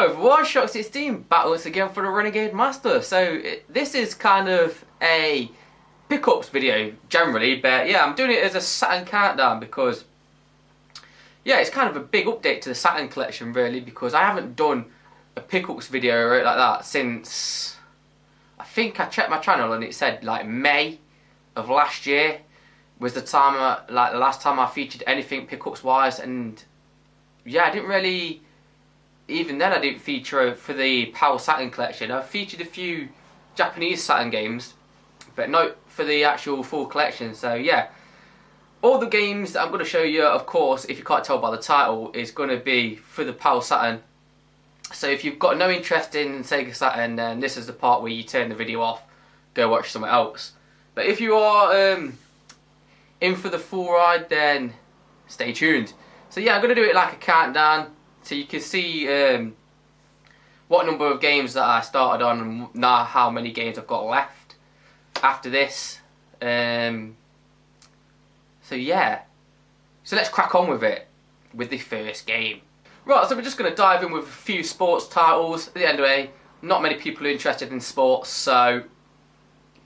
Hello everyone, Shockz 16 back once again for the Renegade Master. So this is kind of a pickups video generally, but yeah, I'm doing it as a Saturn countdown because yeah, it's kind of a big update to the Saturn collection really, because I haven't done a pickups video like that since I think I checked my channel and it said like May of last year was the time like the last time I featured anything pickups wise, and yeah, I didn't really. Even then I didn't feature for the PAL Saturn collection. I've featured a few Japanese Saturn games, but not for the actual full collection. So yeah, all the games that I'm going to show you, of course, if you can't tell by the title, is going to be for the PAL Saturn. So if you've got no interest in Sega Saturn, then this is the part where you turn the video off, go watch something else. But if you are in for the full ride, then stay tuned. So yeah, I'm going to do it like a countdown. So you can see what number of games that I started on and now how many games I've got left after this. So yeah, so let's crack on with it, with the first game. Right, so we're just going to dive in with a few sports titles. At the end of the day, not many people are interested in sports, so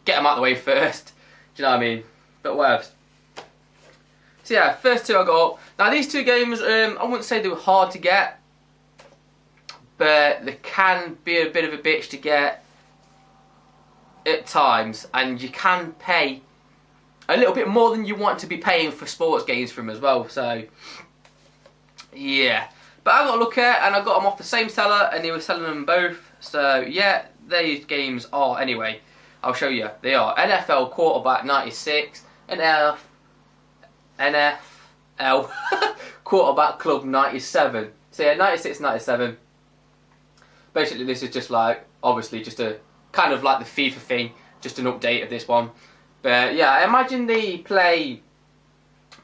get them out of the way first. Do you know what I mean? But whatever. So yeah, first two I got up. Now these two games, I wouldn't say they were hard to get, but they can be a bit of a bitch to get at times, and you can pay a little bit more than you want to be paying for sports games from as well. So yeah, but I got a look at and I got them off the same seller, and they were selling them both. So yeah, these games are, anyway, I'll show you. They are NFL Quarterback 96 and NFL Quarterback Club 97. So yeah, 96, 97. Basically this is just like, obviously just a kind of like the FIFA thing, just an update of this one. But yeah, I imagine they play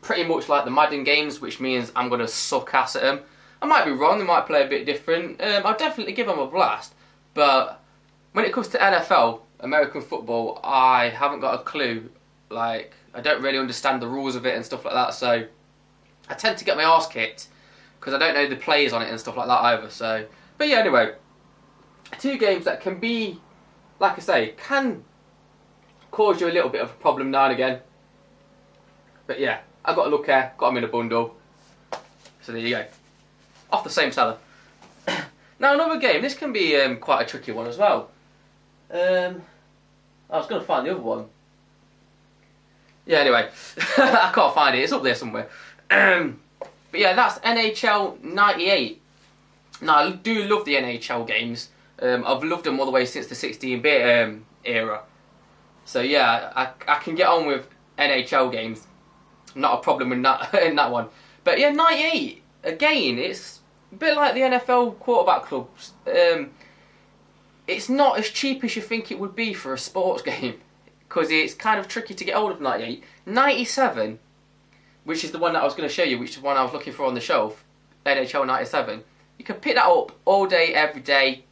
pretty much like the Madden games, which means I'm going to suck ass at them. I might be wrong, they might play a bit different. I'll definitely give them a blast. But when it comes to NFL, American football, I haven't got a clue. Like, I don't really understand the rules of it and stuff like that, so I tend to get my arse kicked because I don't know the plays on it and stuff like that either. So, but yeah, anyway, two games that can be, like I say, can cause you a little bit of a problem now and again. But yeah, I got a look here, got them in a bundle. So there you go, off the same seller. Now another game, this can be quite a tricky one as well. I was going to find the other one. Yeah, anyway, I can't find it. It's up there somewhere. But yeah, that's NHL 98. Now, I do love the NHL games. I've loved them all the way since the 16-bit era. So yeah, I can get on with NHL games. Not a problem in that one. But yeah, 98, again, it's a bit like the NFL Quarterback Clubs. It's not as cheap as you think it would be for a sports game, because it's kind of tricky to get hold of 98. 97, which is the one that I was going to show you, which is the one I was looking for on the shelf, NHL 97. You can pick that up all day, every day,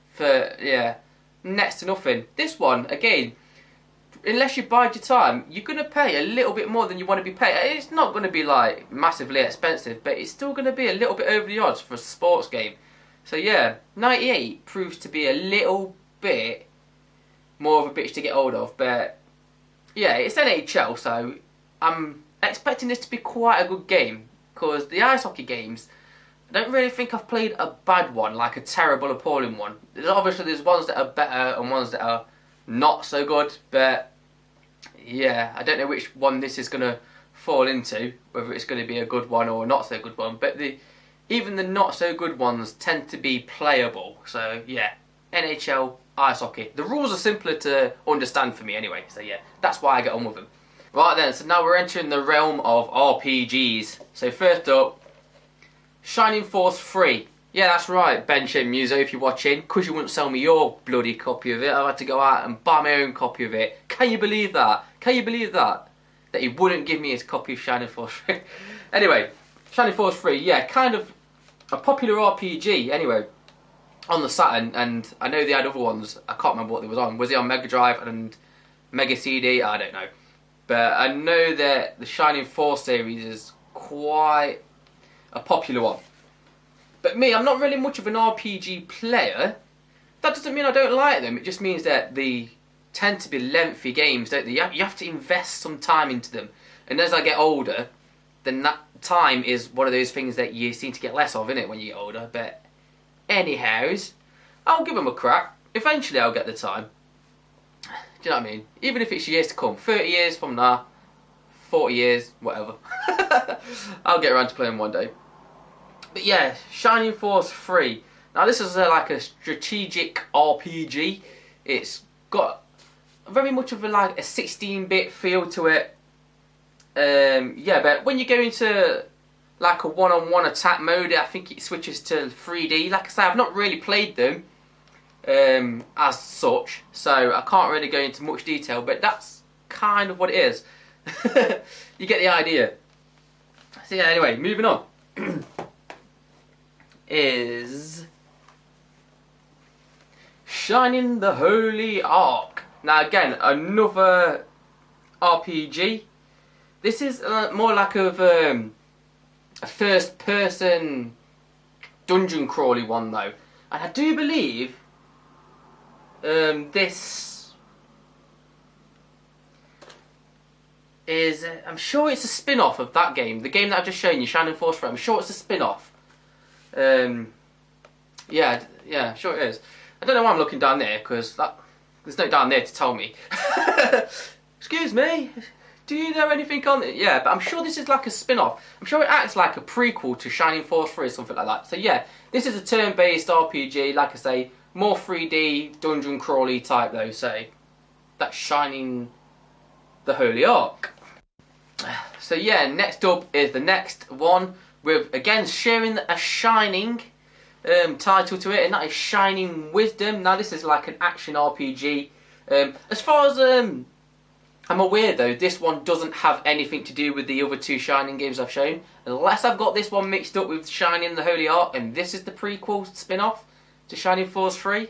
for, yeah, next to nothing. This one, again, unless you bide your time, you're going to pay a little bit more than you want to be paying. It's not going to be, like, massively expensive, but it's still going to be a little bit over the odds for a sports game. So, yeah, 98 proves to be a little bit more of a bitch to get hold of, but yeah, it's NHL, so I'm expecting this to be quite a good game, because the ice hockey games, I don't really think I've played a bad one, like a terrible, appalling one. Obviously there's ones that are better and ones that are not so good, but yeah, I don't know which one this is going to fall into, whether it's going to be a good one or a not so good one, but even the not so good ones tend to be playable. So yeah, NHL ice hockey. The rules are simpler to understand for me anyway, so yeah, that's why I get on with them. Right then, so now we're entering the realm of RPGs. So first up, Shining Force 3. Yeah, that's right, Ben Muso, if you're watching, because you wouldn't sell me your bloody copy of it, I had to go out and buy my own copy of it. Can you believe that? Can you believe that? That he wouldn't give me his copy of Shining Force 3. Anyway, Shining Force 3, yeah, kind of a popular RPG, anyway, on the Saturn, and I know they had other ones. I can't remember what they was on. Was it on Mega Drive and Mega CD? I don't know. But I know that the Shining Force series is quite a popular one. But me, I'm not really much of an RPG player. That doesn't mean I don't like them. It just means that they tend to be lengthy games, don't they? You have to invest some time into them. And as I get older, then that time is one of those things that you seem to get less of, innit, when you get older. But anyhows, I'll give them a crack. Eventually I'll get the time. Do you know what I mean? Even if it's years to come. 30 years from now. 40 years, whatever. I'll get around to playing one day. But yeah, Shining Force 3. Now this is like a strategic RPG. It's got very much of a 16-bit feel to it. Yeah, but when you go into like a one-on-one attack mode, I think it switches to 3D. Like I say, I've not really played them as such, so I can't really go into much detail, but that's kind of what it is. You get the idea. So yeah, anyway, moving on. Is Shining the Holy Ark. Now again, another RPG. This is more like a first-person dungeon crawly one though, and I do believe this is. I'm sure it's a spin-off of that game, the game that I've just shown you, Shining Force 3. I'm sure it's a spin-off. Yeah, sure it is. I don't know why I'm looking down there, because there's no down there to tell me. Excuse me, do you know anything on it? Yeah, but I'm sure this is like a spin-off. I'm sure it acts like a prequel to Shining Force 3 or something like that. So yeah, this is a turn-based RPG, like I say, more 3D, dungeon crawly type though, so that's Shining the Holy Ark. So yeah, next up is the next one, with again sharing a Shining title to it, and that is Shining Wisdom. Now this is like an action RPG. As far as I'm aware though, this one doesn't have anything to do with the other two Shining games I've shown, unless I've got this one mixed up with Shining the Holy Ark and this is the prequel spin-off to Shining Force 3.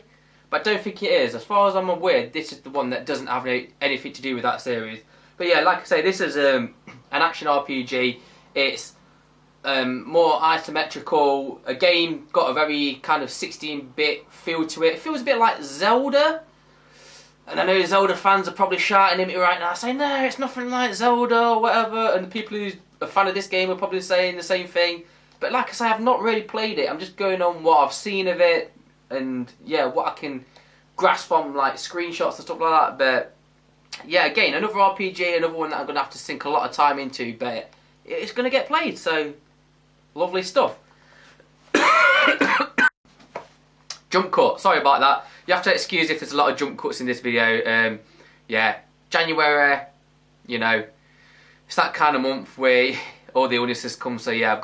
But I don't think it is. As far as I'm aware, this is the one that doesn't have anything to do with that series. But yeah, like I say, this is an action RPG. It's more isometrical. A game got a very kind of 16-bit feel to it. It feels a bit like Zelda. And I know Zelda fans are probably shouting at me right now, saying, no, it's nothing like Zelda or whatever. And the people who are a fan of this game are probably saying the same thing. But like I say, I've not really played it. I'm just going on what I've seen of it. And yeah, what I can grasp from like screenshots and stuff like that. But yeah, again, another RPG, another one that I'm going to have to sink a lot of time into. But it's going to get played, so lovely stuff. Jump cut, sorry about that. You have to excuse if there's a lot of jump cuts in this video. Yeah, January, you know, it's that kind of month where all the illnesses come, so yeah,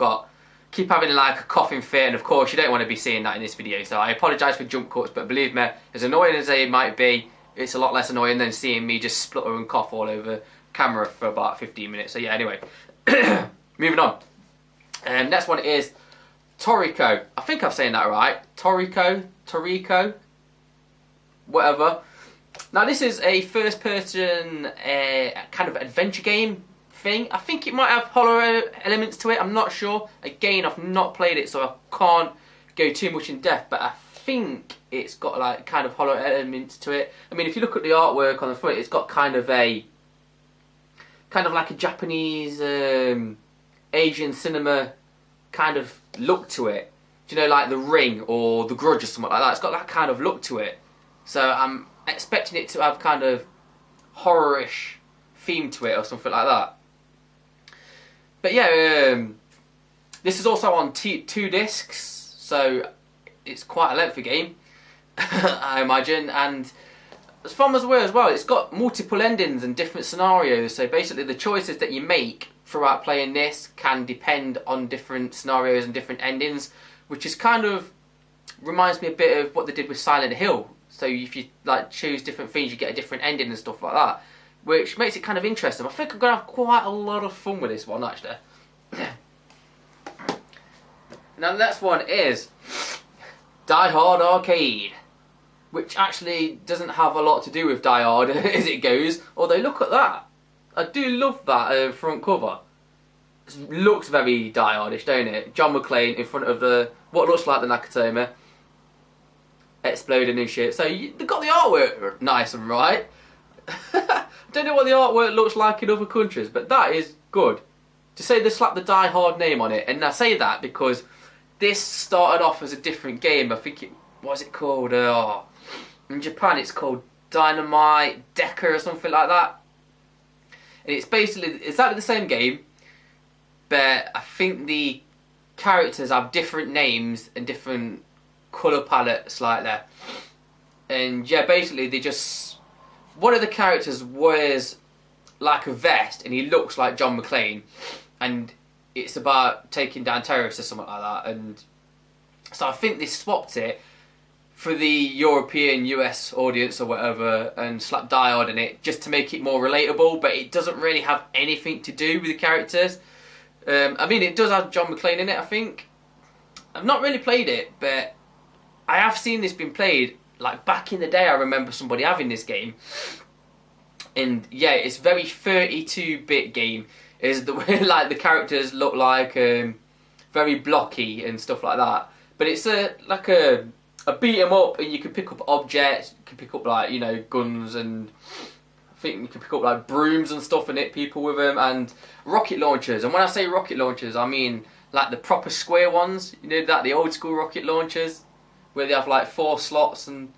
keep having like a coughing fit, and of course you don't want to be seeing that in this video, so I apologise for jump cuts, but believe me, as annoying as they might be, it's a lot less annoying than seeing me just splutter and cough all over camera for about 15 minutes. So yeah, anyway, moving on. Next one is Toriko. I think I'm saying that right. Toriko, whatever. Now this is a first-person kind of adventure game thing. I think it might have horror elements to it. I'm not sure. Again, I've not played it, so I can't go too much in depth. But I think it's got like kind of horror elements to it. I mean, if you look at the artwork on the front, it's got kind of like a Japanese Asian cinema kind of look to it. Do you know, like The Ring or The Grudge or something like that? It's got that kind of look to it. So I'm expecting it to have kind of horror-ish theme to it or something like that. But yeah, this is also on 2 discs, so it's quite a lengthy game, I imagine. And as far as aware as well, it's got multiple endings and different scenarios. So basically the choices that you make throughout playing this can depend on different scenarios and different endings, which is kind of reminds me a bit of what they did with Silent Hill. So if you like choose different things, you get a different ending and stuff like that, which makes it kind of interesting. I think I'm going to have quite a lot of fun with this one, actually. Now the next one is Die Hard Arcade, which actually doesn't have a lot to do with Die Hard as it goes, although look at that. I do love that front cover. looks very Die Hardish, don't it? John McClane in front of the what looks like the Nakatomi exploding and shit. So they got the artwork nice and right. Don't know what the artwork looks like in other countries, but that is good. To say they slapped the Die Hard name on it, and I say that because this started off as a different game. I think it was it called. In Japan, it's called Dynamite Decker or something like that. And it's basically exactly the same game, but I think the characters have different names and different colour palette slightly. And yeah, basically they just... One of the characters wears like a vest and he looks like John McClane. And it's about taking down terrorists or something like that. And so I think they swapped it for the European, US audience or whatever and slapped Die Hard in it just to make it more relatable, but it doesn't really have anything to do with the characters. I mean, it does have John McClane in it, I think. I've not really played it, but I have seen this being played. Like, back in the day, I remember somebody having this game. And, yeah, it's a very 32-bit game. Is the way, like, the characters look like very blocky and stuff like that. But it's like a beat 'em up, and you can pick up objects. You can pick up, like, you know, guns, and I think you can pick up like brooms and stuff and hit people with them, and rocket launchers. And when I say rocket launchers, I mean like the proper square ones. You know that the old school rocket launchers where they have like 4 slots, and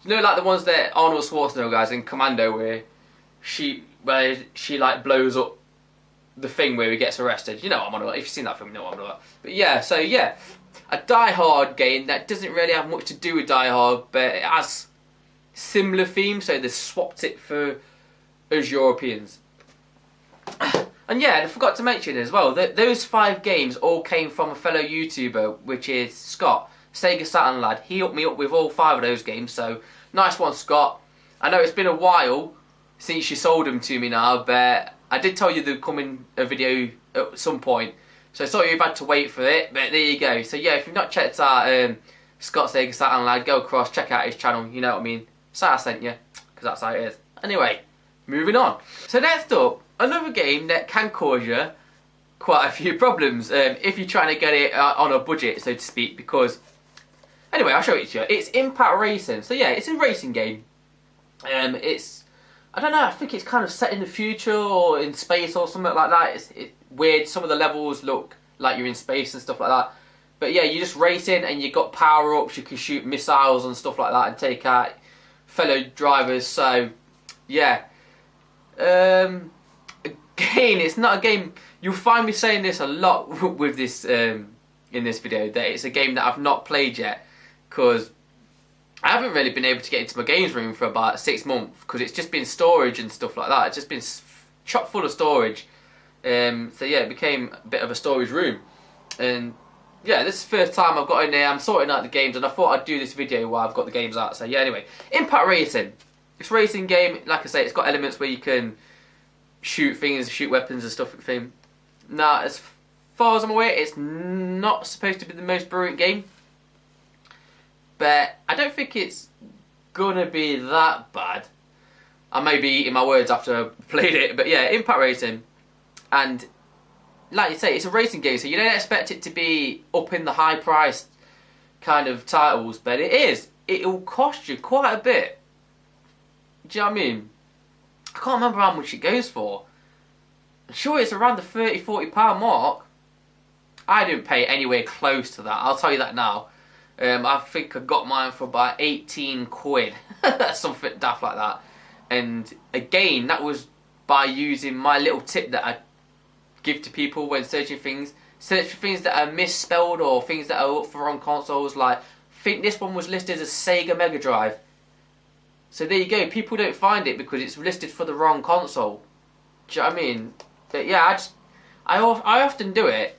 you know like the ones that Arnold Schwarzenegger has in Commando where she like blows up the thing where he gets arrested. You know what I'm on about. If you've seen that film, you know what I'm on about. But yeah, so yeah. A Die Hard game that doesn't really have much to do with Die Hard, but it has similar themes, so they swapped it for us Europeans. And yeah, and I forgot to mention as well that those 5 games all came from a fellow YouTuber, which is Scott, Sega Saturn lad. He hooked me up with all 5 of those games, so nice one, Scott. I know it's been a while since you sold them to me now, but I did tell you they'd come in a video at some point. So sorry you've had to wait for it, but there you go. So yeah, if you've not checked out Scott Sega Saturn lad, go across, check out his channel, you know what I mean. Say I sent you, because that's how it is. Anyway, moving on. So next up, another game that can cause you quite a few problems if you're trying to get it on a budget, so to speak, because... Anyway, I'll show it to you. It's Impact Racing. So yeah, it's a racing game. It's... I don't know, I think it's kind of set in the future or in space or something like that. It's weird. Some of the levels look like you're in space and stuff like that. But yeah, you're just racing and you've got power-ups. You can shoot missiles and stuff like that and take out fellow drivers. So, yeah. Again, it's not a game... You'll find me saying this a lot with this in this video, that it's a game that I've not played yet. Because I haven't really been able to get into my games room for about 6 months, because it's just been storage and stuff like that. It's just been chock full of storage. So yeah, it became a bit of a storage room. And yeah, this is the first time I've got in there. I'm sorting out the games, and I thought I'd do this video while I've got the games out. So yeah, anyway, Impact Racing. It's a racing game. Like I say, it's got elements where you can shoot things, shoot weapons and stuff. Now, as far as I'm aware, it's not supposed to be the most brilliant game. But I don't think it's gonna be that bad. I may be eating my words after I've played it, but yeah, Impact Racing. And like you say, it's a racing game, so you don't expect it to be up in the high-priced kind of titles, but it is. It'll cost you quite a bit. Do you know what I mean? I can't remember how much it goes for. I'm sure it's around the £30–40 mark. I didn't pay anywhere close to that, I'll tell you that now. I think I got mine for about 18 quid. Something daft like that. And again, that was by using my little tip that I give to people when searching things. Search for things that are misspelled or things that are up for wrong consoles. Like, I think this one was listed as Sega Mega Drive. So there you go. People don't find it because it's listed for the wrong console. Do you know what I mean? But yeah, I often do it.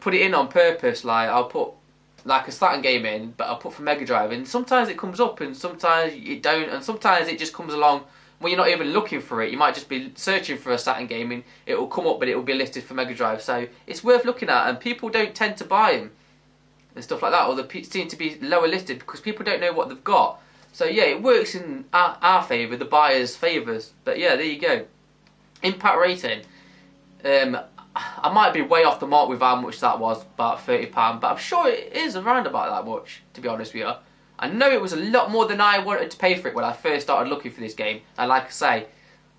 Put it in on purpose. Like, I'll put like a Saturn game in, but I'll put for Mega Drive, and sometimes it comes up and sometimes it don't, and sometimes it just comes along when you're not even looking for it. You might just be searching for a Saturn game and it will come up, but it will be listed for Mega Drive. So it's worth looking at, and people don't tend to buy them and stuff like that, or they seem to be lower listed because people don't know what they've got. So yeah, it works in our favour, the buyer's favours. But yeah, there you go. Impact Racing. I might be way off the mark with how much that was, about £30, but I'm sure it is around about that much, to be honest with you. I know it was a lot more than I wanted to pay for it when I first started looking for this game, and like I say,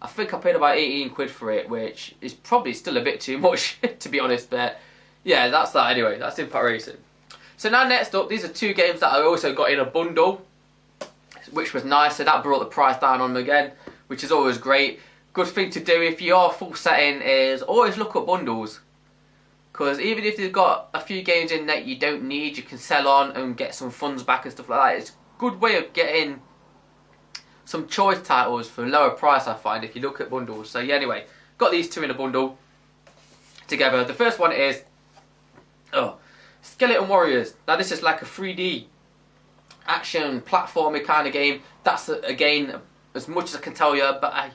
I think I paid about 18 quid for it, which is probably still a bit too much, to be honest, but yeah, that's that anyway, that's Impact Racing. So now next up, these are two games that I also got in a bundle, which was nice, so that brought the price down on them again, which is always great. Good thing to do if you are full setting is always look at bundles, because even if you've got a few games in that you don't need, you can sell on and get some funds back and stuff like that. It's a good way of getting some choice titles for a lower price, I find, if you look at bundles. So yeah, anyway, got these two in a bundle together. The first one is Skeleton Warriors. Now this is like a 3D action platformer kind of game. That's again as much as I can tell you, but I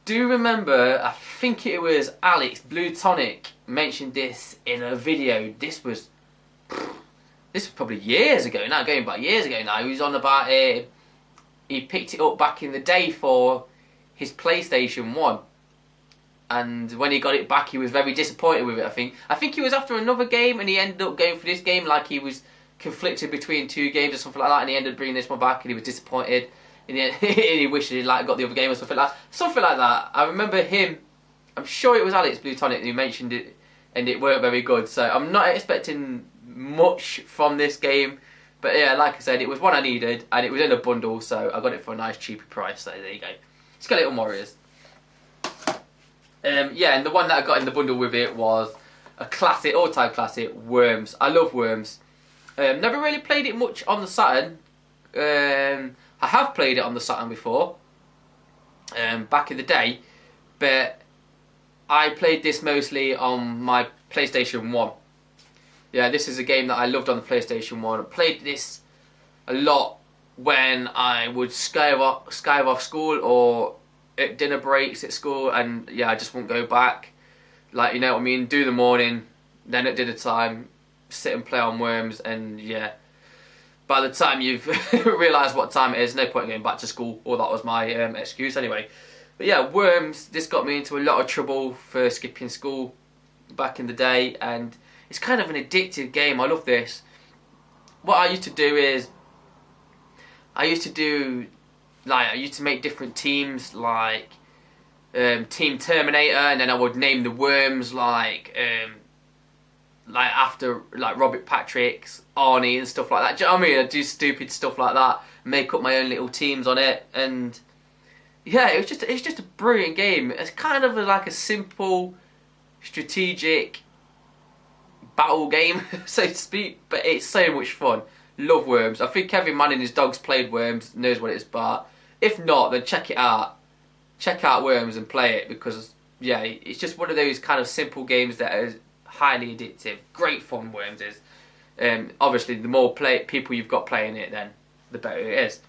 do remember, I think it was Alex Blue Tonic mentioned this in a video. This was probably years ago now, going back years ago now. He was on about it. He picked it up back in the day for his PlayStation 1. And when he got it back, he was very disappointed with it, I think. I think he was after another game and he ended up going for this game, like he was conflicted between two games or something like that, and he ended up bringing this one back and he was disappointed. And he wished he'd like got the other game or something like that. I remember him, I'm sure it was Alex Blue Tonic who mentioned it, and it weren't very good. So I'm not expecting much from this game. But yeah, like I said, it was one I needed, and it was in a bundle, so I got it for a nice cheaper price. So there you go. Skeleton Warriors. Yeah, and the one that I got in the bundle with it was a classic, all-time classic, Worms. I love Worms. Never really played it much on the Saturn. I have played it on the Saturn before, back in the day, but I played this mostly on my PlayStation 1. Yeah, this is a game that I loved on the PlayStation 1. I played this a lot when I would skyve off school or at dinner breaks at school, and yeah, I just wouldn't go back. Like, you know what I mean, do the morning, then at dinner time, sit and play on Worms, and yeah, by the time you've realised what time it is, no point in going back to school. Or that was my excuse anyway. But yeah, Worms, this got me into a lot of trouble for skipping school back in the day, and it's kind of an addictive game. I love this. What I used to do is, I used to make different teams, like Team Terminator, and then I would name the worms like after like Robert Patrick's, Arnie and stuff like that. Do you know what I mean? I'd do stupid stuff like that, make up my own little teams on it, and yeah, it's just a brilliant game. It's kind of like a simple, strategic battle game, so to speak, but it's so much fun. Love Worms. I think every man and his dog's played Worms, knows what it is, but if not, then check it out. Check out Worms and play it, because yeah, it's just one of those kind of simple games that is highly addictive. Great fun, Worms is. Obviously, the more people you've got playing it, then the better it is.